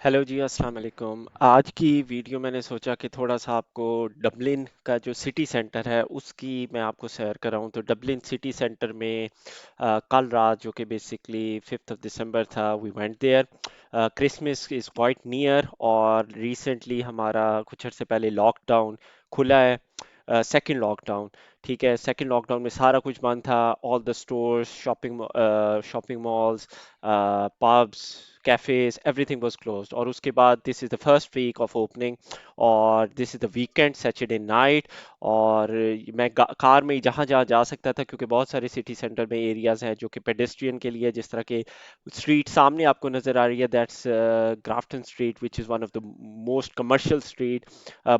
Hello जी, अस्सलाम वालेकुम। आज की वीडियो मैंने सोचा कि थोड़ा सा आपको डबलिन का जो सिटी सेंटर है उसकी मैं आपको शेयर कराऊं। तो डबलिन सिटी सेंटर में कल रात जो कि बेसिकली 5 दिसंबर था, we went there. Christmas is quite near और रिसेंटली हमारा कुछ अर्से पहले लॉकडाउन खुला है। सेकंड लॉकडाउन, ठीक है। सेकंड लॉकडाउन में सारा कुछ बंद था। All the stores, shopping malls, pubs, cafes, everything was closed. और उसके बाद this is the first week of opening और this is the weekend, Saturday night. और मैं कार में ही जहाँ जहाँ जा सकता था, क्योंकि बहुत सारे सिटी सेंटर में एरियाज हैं जो कि पेडेस्ट्रियन के लिए, जिस तरह के स्ट्रीट सामने आपको नज़र आ रही है, that's Grafton street which is one of the most commercial street.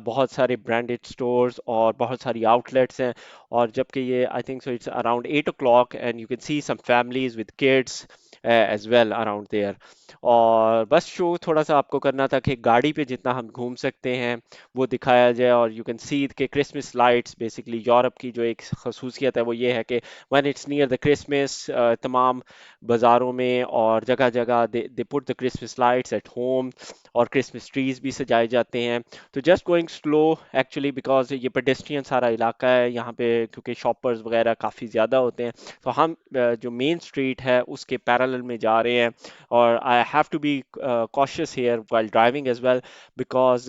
बहुत सारे ब्रांडेड स्टोर्स और बहुत सारी आउटलेट्स हैं। और जबकि ये I think so it's around 8 o'clock and you can see some families with kids as well around there. और बस शो थोड़ा सा आपको करना था कि गाड़ी पे जितना हम घूम सकते हैं वो दिखाया जाए। और यू कैन सी के क्रिसमस लाइट्स, बेसिकली यूरोप की जो एक खसूसियत है वो ये है कि when it's near the Christmas, तमाम बाज़ारों में और जगह जगह they put the Christmas lights at home और क्रिसमस ट्रीज भी सजाए जाते हैं। तो just going slow actually, because ये पेडेस्ट्रियन सारा इलाका है यहाँ पे, क्योंकि शॉपर्स वगैरह काफ़ी ज़्यादा होते हैं। तो हम जो मेन स्ट्रीट है उसके पैरेलल में जा रहे हैं। और I have to be cautious here while driving as well, because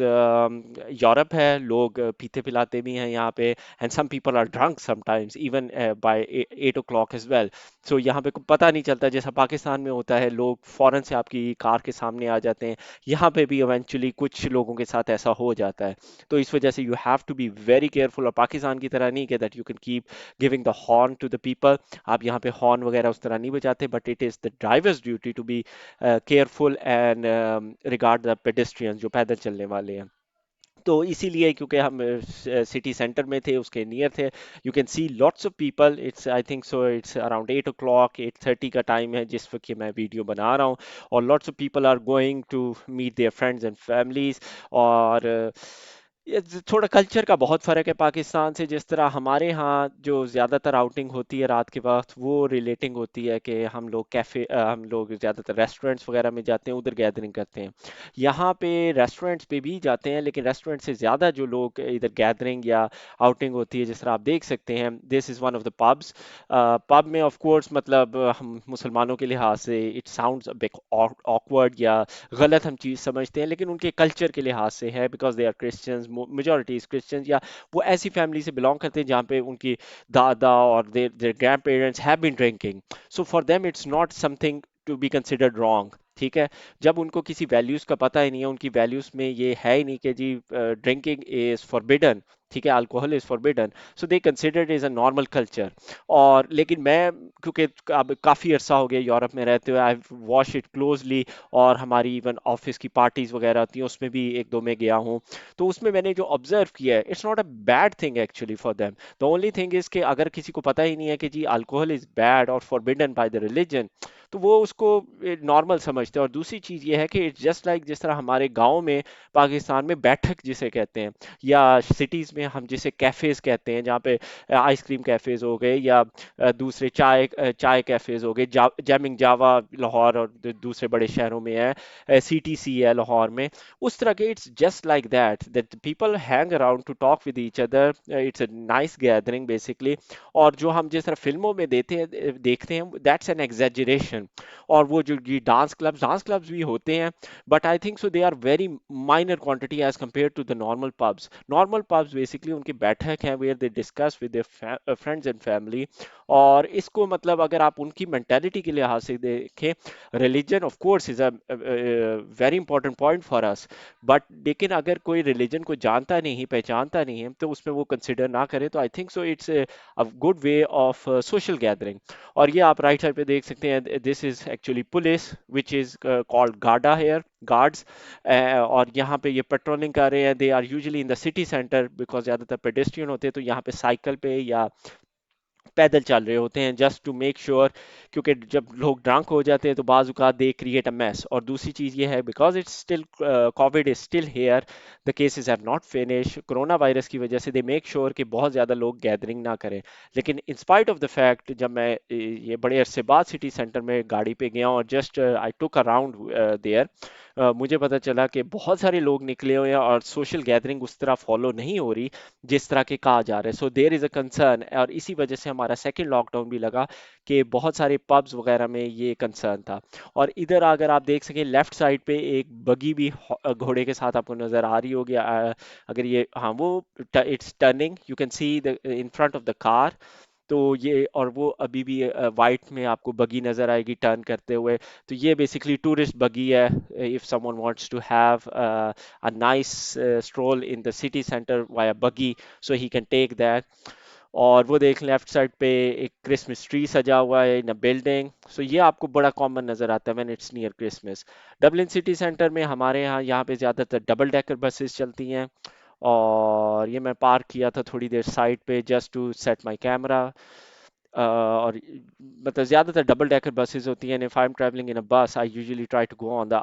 Europe है, लोग पीते पिलाते भी हैं यहाँ पे। And some people are drunk sometimes even by 8 o'clock as well. So यहाँ पे पता नहीं चलता, जैसा पाकिस्तान में होता है लोग फौरन से आपकी कार के सामने आ जाते हैं, यहाँ पे भी इवेंचुअली कुछ लोगों के साथ ऐसा हो जाता है। तो इस वजह से you have to be very careful. और पाकिस्तान की तरह नहीं कि that you can keep giving the horn to the people. आप यहाँ पे हॉर्न वगैरह उस तरह नहीं बजाते, but it is the drivers duty to be careful and regard the pedestrians जो पैदल चलने वाले हैं। तो इसीलिए, क्योंकि हम सिटी सेंटर में थे, उसके नियर थे, you can C lots of people. It's I think so it's around 8 o'clock, 8:30 का टाइम है जिस वक्त ये मैं वीडियो बना रहा हूँ। और lots of people are going to meet their friends and families. और ये थोड़ा कल्चर का बहुत फ़र्क है पाकिस्तान से। जिस तरह हमारे यहाँ जो ज़्यादातर आउटिंग होती है रात के वक्त, वो रिलेटिंग होती है कि हम लोग हम लोग ज़्यादातर रेस्टोरेंट्स वगैरह में जाते हैं, उधर गैदरिंग करते हैं। यहाँ पे रेस्टोरेंट्स पे भी जाते हैं, लेकिन रेस्टोरेंट से ज़्यादा जो लोग इधर गैदरिंग या आउटिंग होती है, जिस तरह आप देख सकते हैं, this is one of the pubs. Pub में ऑफ कोर्स मतलब हम मुसलमानों के लिहाज से it sounds a bit awkward या गलत हम चीज़ समझते हैं, लेकिन उनके कल्चर के लिहाज से है, because they are Christians, majority is Christians. या वो ऐसी फैमिली से बिलोंग करते हैं जहाँ पे उनकी दादा और their grandparents have been drinking. So for them it's not something to be considered wrong, ठीक है। जब उनको किसी वैल्यूज़ का पता ही नहीं है, उनकी वैल्यूज़ में ये है ही नहीं कि जी ड्रिंकिंग इज़ फॉरबिडन, ठीक है, alcohol is forbidden, so they consider is a normal culture. और लेकिन मैं, क्योंकि अब काफ़ी अरसा हो गया यूरोप में रहते हुए, आई वॉच इट क्लोजली। और हमारी इवन ऑफिस की पार्टीज़ वगैरह होती हैं, उसमें भी एक दो में गया हूँ। तो उसमें मैंने जो ऑब्जर्व किया है, it's not a bad thing actually for them. The only thing is कि अगर किसी को पता ही नहीं है कि जी अल्कोहल इज़ बैड और फॉरबिडन बाय द रिलीजन, तो वो उसको नॉर्मल समझते हैं। और दूसरी चीज़ ये है कि इट्स जस्ट लाइक जिस तरह हमारे गाँव में, पाकिस्तान में बैठक जिसे कहते हैं, या सिटीज़ में हम जिसे कैफ़ेज़ कहते हैं, जहाँ पे आइसक्रीम कैफ़ेज़ हो गए, या दूसरे चाय कैफ़ेज़ हो गए, जैमिंग जावा लाहौर और दूसरे बड़े शहरों में है, सीटीसी है लाहौर में। उस तरह के it's just like that that people hang around two talk with each other. It's a nice gathering basically. और जो हम जिस तरह फिल्मों में देखते हैं, दैट्स एन एग्जेजरेशन। और वो जो ये डांस क्लब्स भी होते हैं, but I think so they are very minor quantity as compare to the normal pubs. Normal pubs basically उनकी बैठक है where they discuss with their friends and family. और इसको मतलब अगर आप उनकी मेंटेलिटी के लिहाज से देखें, religion of course is a very important point for us. But लेकिन अगर कोई रिलीजन को जानता नहीं, पहचानता नहीं है, तो उसमें वो कंसिडर ना करे, तो I think so it's a good way of social gathering. और ये आप राइट साइड पे देख सकते हैं, this is actually police which is called Garda here, guards. और यहाँ पे ये पेट्रोलिंग कर रहे हैं। They are usually in the city centre, because ज़्यादातर पेडेस्ट्रियन होते हैं, तो यहाँ पे साइकिल पे या पैदल चल रहे होते हैं, जस्ट टू मेक श्योर। क्योंकि जब लोग ड्रंक हो जाते हैं तो बाज़ औक़ात दे क्रिएट अ मेस। और दूसरी चीज़ ये है, because it's still Covid is still here, the cases have not finish corona virus की वजह से, दे मेक श्योर कि बहुत ज़्यादा लोग गैदरिंग ना करें। लेकिन in spite of the fact, जब मैं ये बड़े अरसे बाद सिटी सेंटर में गाड़ी पे गया और just I took around there, मुझे पता चला कि बहुत सारे लोग निकले हुए हैं और सोशल गैदरिंग उस तरह फॉलो नहीं हो रही जिस तरह के कहा जा रहा है। So there is a concern, और इसी वजह से हमारा सेकंड लॉकडाउन भी लगा कि बहुत सारे पब्स वगैरह में ये कंसर्न था। और इधर अगर आप देख सकें लेफ्ट साइड पे एक बगी भी घोड़े के साथ आपको नज़र आ रही होगी। अगर ये, हाँ, वो it's turning, you can see the in front of the car. तो ये, और वो अभी भी वाइट में आपको बगी नज़र आएगी टर्न करते हुए। तो ये बेसिकली टूरिस्ट बगी है, if someone wants to have a nice stroll in the city center via buggy, so he can take that. और वो देख लेफ्ट साइड पे एक क्रिसमस ट्री सजा हुआ है इन अ बिल्डिंग। सो ये आपको बड़ा कॉमन नज़र आता है when it's near Christmas. Dublin city centre में हमारे यहाँ पे ज़्यादातर डबल डेकर बसेस चलती हैं। और ये मैं पार्क किया था थोड़ी देर साइड पे just to set my camera. और मतलब ज़्यादातर डबल डेकर बसेस होती हैं। If I am travelling in a bus I usually try to go on the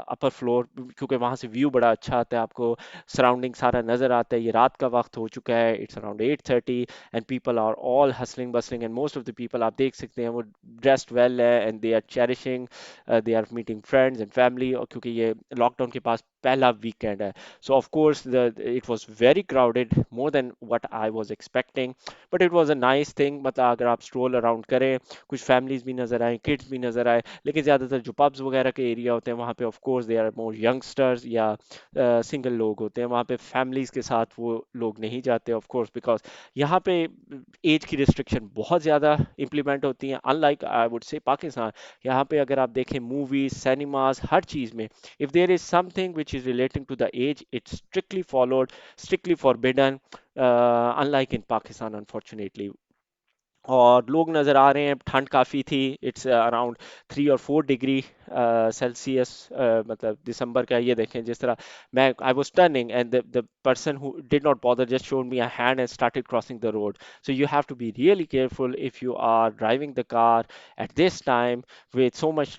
upper floor, क्योंकि वहाँ से व्यू बड़ा अच्छा आता है, आपको सराउंडिंग सारा नज़र आता है। ये रात का वक्त हो चुका है, it's around 8:30 and people are all hustling bustling, and most of the people आप देख सकते हैं वो ड्रेस्ड वेल है and they are cherishing, they are meeting friends and family, और क्योंकि ये लॉकडाउन के पास पहला वीकेंड है। So of course it was very crowded, more than what I was expecting, but it was a nice thing. मतलब अगर आप स्ट्रोल अराउंड करें, कुछ फैमिलीज भी नजर आए, किड्स भी नजर आए, लेकिन ज़्यादातर जो पब्स वगैरह के एरिया होते हैं वहाँ पे of course they are more youngsters या सिंगल लोग होते हैं। वहाँ पे फैमिलीज के साथ वो लोग नहीं जाते ऑफ कोर्स, बिकॉज यहाँ पे एज की रिस्ट्रिक्शन बहुत ज़्यादा इंप्लीमेंट होती हैं, unlike I would say Pakistan. यहाँ पे अगर आप देखें मूवीज, सिनेमाज, हर चीज़ में if there is something which is relating to the age, it's strictly followed, strictly forbidden, unlike in Pakistan unfortunately. और लोग नज़र आ रहे हैं, ठंड काफ़ी थी, इट्स अराउंड 3 और 4 डिग्री सेल्सियस, मतलब दिसंबर का। ये देखें जिस तरह मैं, I was turning and the person who did not bother just showed me a hand and started crossing the road. So you have to be really careful if you are driving the car at this time with so much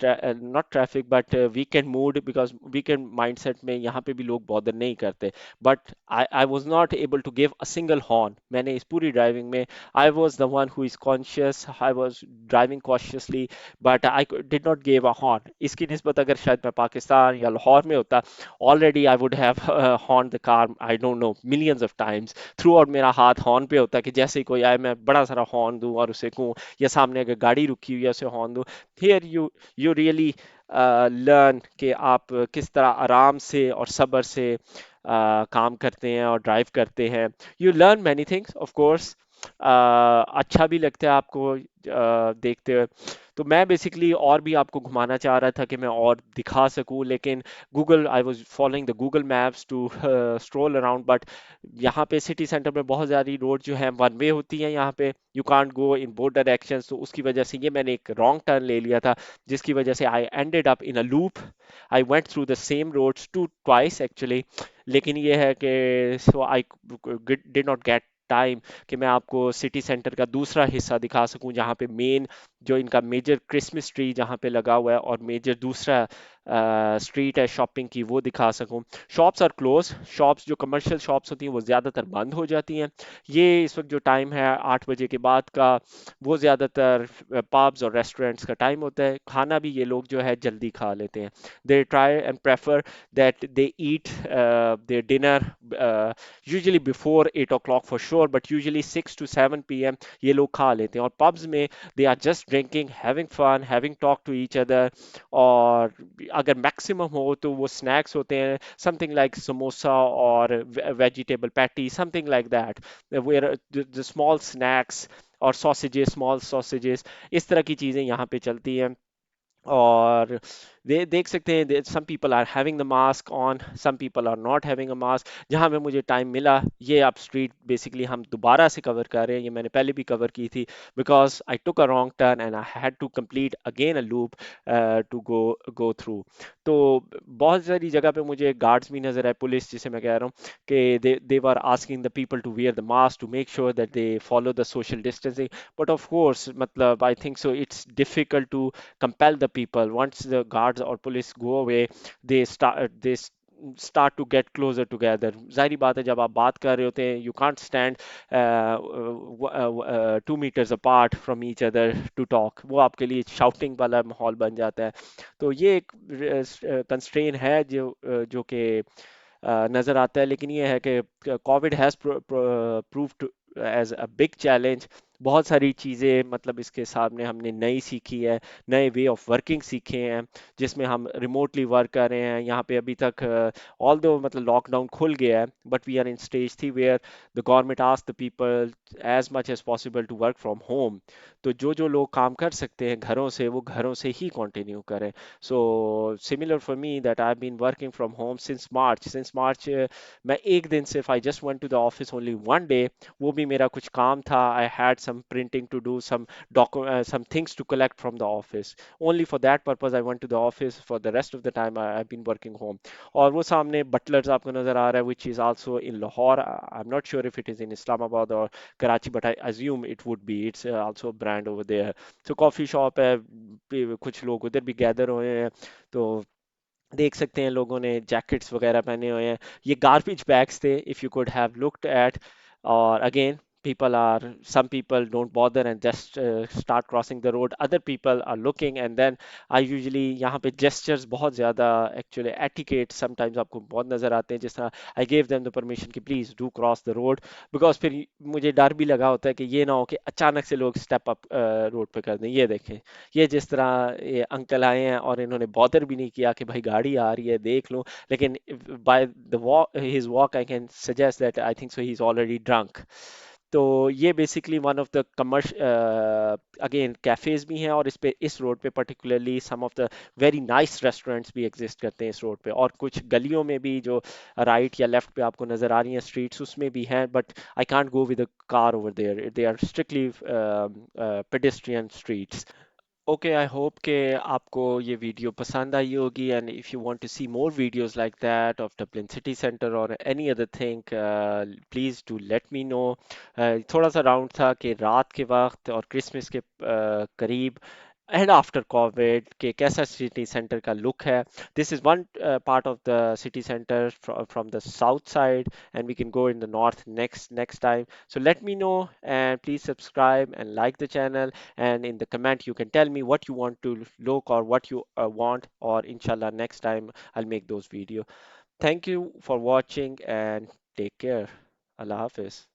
not traffic but weekend mood, because weekend mindset में यहाँ पे भी लोग bother नहीं करते। but I was not able to give a single horn। मैंने इस पूरी ड्राइविंग में I was the one who is conscious, I was driving cautiously, but did not give a horn। इसकी निस्बत अगर शायद मैं पाकिस्तान या लाहौर में होता, already I would have horned the car, I don't know, millions of times। Through out मेरा हाथ हॉर्न पे होता कि जैसे ही कोई आए मैं बड़ा सारा हॉर्न दूं और उसे कहूँ, या सामने अगर गाड़ी रुकी हुई है उसे हॉर्न दूं। हियर यू रियली लर्न कि आप किस तरह आराम से और सब्र से काम करते हैं और ड्राइव करते हैं। You learn many things of course. अच्छा भी लगता है आपको देखते हुए। तो मैं बेसिकली और भी आपको घुमाना चाह रहा था कि मैं और दिखा सकूं, लेकिन Google, I was following the Google maps to stroll around, but यहाँ पे सिटी सेंटर में बहुत सारी रोड जो है वन वे होती हैं, यहाँ पे you can't go in both directions. तो उसकी वजह से ये मैंने एक रॉन्ग टर्न ले लिया था, जिसकी वजह से I ended up in a loop. I went through the same roads two twice actually. लेकिन ये है कि so I did not get time कि मैं आपको सिटी सेंटर का दूसरा हिस्सा दिखा सकूं, जहाँ पे मेन जो इनका मेजर क्रिसमस ट्री जहाँ पे लगा हुआ है, और मेजर दूसरा स्ट्रीट है शॉपिंग की, वो दिखा सकूं। शॉप्स आर क्लोज, शॉप्स जो कमर्शियल शॉप्स होती हैं वो ज़्यादातर बंद हो जाती हैं। ये इस वक्त जो टाइम है 8 बजे के बाद का, वो ज़्यादातर पब्स और रेस्टोरेंट्स का टाइम होता है। खाना भी ये लोग जो है जल्दी खा लेते हैं। They try and prefer that they eat their dinner usually before 8 o'clock for sure, but usually 6 to 7 p.m. ये लोग खा लेते हैं। और pubs में they are just drinking, having fun, having talk to each other। और अगर मैक्सिमम हो तो वो स्नैक्स होते हैं, समथिंग लाइक समोसा और vegetable patty, something like that, where the small snacks और सॉसेजेस, स्मॉल सॉसेजेस, इस तरह की चीज़ें यहाँ पे चलती हैं। और देख सकते हैं some people are having the mask on, some people are not having a mask. जहां पे मुझे टाइम मिला, ये आप स्ट्रीट बेसिकली हम दोबारा से कवर कर रहे हैं, ये मैंने पहले भी कवर की थी, because I took a wrong turn and I had to complete again a loop to go go through. तो बहुत सारी जगह पे मुझे गार्ड्स भी नजर आए, पुलिस जिसे मैं कह रहा हूँ, कि they were asking the people to wear the mask to make sure that they follow the social distancing. But of course मतलब I think so it's difficult to compel the people once the guards or police go away, they start this start to get closer together. जाहिर बात है जब आप बात कर रहे होते हैं, you can't stand 2 meters apart from each other to talk. वो आपके लिए shouting वाला माहौल बन जाता है। तो ये एक कंस्ट्रेन है जो कि नज़र आता है, लेकिन ये है कि COVID has proved as a big challenge. बहुत सारी चीज़ें मतलब इसके सामने हमने नई सीखी है, नए वे ऑफ वर्किंग सीखे हैं, जिसमें हम रिमोटली वर्क कर रहे हैं। यहाँ पे अभी तक ऑल दो मतलब लॉकडाउन खुल गया है, but we are in stage three where the government ask the people as much as possible to work from home. तो जो लोग काम कर सकते हैं घरों से, वो घरों से ही कंटिन्यू करें। So similar for me that I've been working from home since March. Since March मैं एक दिन सिर्फ I just went to the office only one day. वो भी मेरा कुछ काम था. I had some printing to do, some things to collect from the office. Only for that purpose I went to the office. For the rest of the time I've been working home. और वो सामने Butlers आपको नजर आ रहा है, which is also in Lahore. I'm not sure if it is in Islamabad or Karachi, but I assume it would be. It's also a brand over there. तो coffee shop है, कुछ लोग उधर भी गैदर हुए हैं। तो देख सकते हैं लोगों ने जैकेट्स वगैरह पहने हुए हैं। ये गार्बेज बैग्स थे, if you could have looked at. और again people are some people don't bother and just start crossing the road, other people are looking, and then I usually यहाँ पे gestures बहुत ज़्यादा actually etiquette sometimes आपको बहुत नज़र आते हैं, जिस तरह I gave them the permission कि please do cross the road, because फिर मुझे डर भी लगा होता है कि ये ना हो कि अचानक से लोग स्टेप अप रोड पे कर दें। ये देखें, ये जिस तरह ये अंकल आए हैं और इन्होंने बॉदर भी नहीं किया कि भाई गाड़ी आ रही है देख लो, लेकिन by the walk his walk I can suggest that I think so he is already drunk. तो ये basically one of the again cafes भी हैं, और इस रोड पे particularly some of the very nice restaurants भी एग्जिस्ट करते हैं इस रोड पे, और कुछ गलियों में भी जो राइट या लेफ्ट पे आपको नज़र आ रही हैं स्ट्रीट्स, उसमें भी हैं, but I can't go with a car over there, they are strictly pedestrian streets. Okay, I hope कि आपको ये वीडियो पसंद आई होगी, and if you want to see more videos like that of Dublin City Centre or any other thing, please do let me know. थोड़ा सा round था कि रात के वक्त और क्रिसमस के करीब and after COVID के कैसा सिटी सेंटर का लुक है. This is one part of the city center from the south side, and we can go in the north next time. So let me know, and please subscribe and like the channel, and in the comment you can tell me what you want to look or what you want, or inshallah next time I'll make those video. Thank you for watching and take care. Allah Hafiz.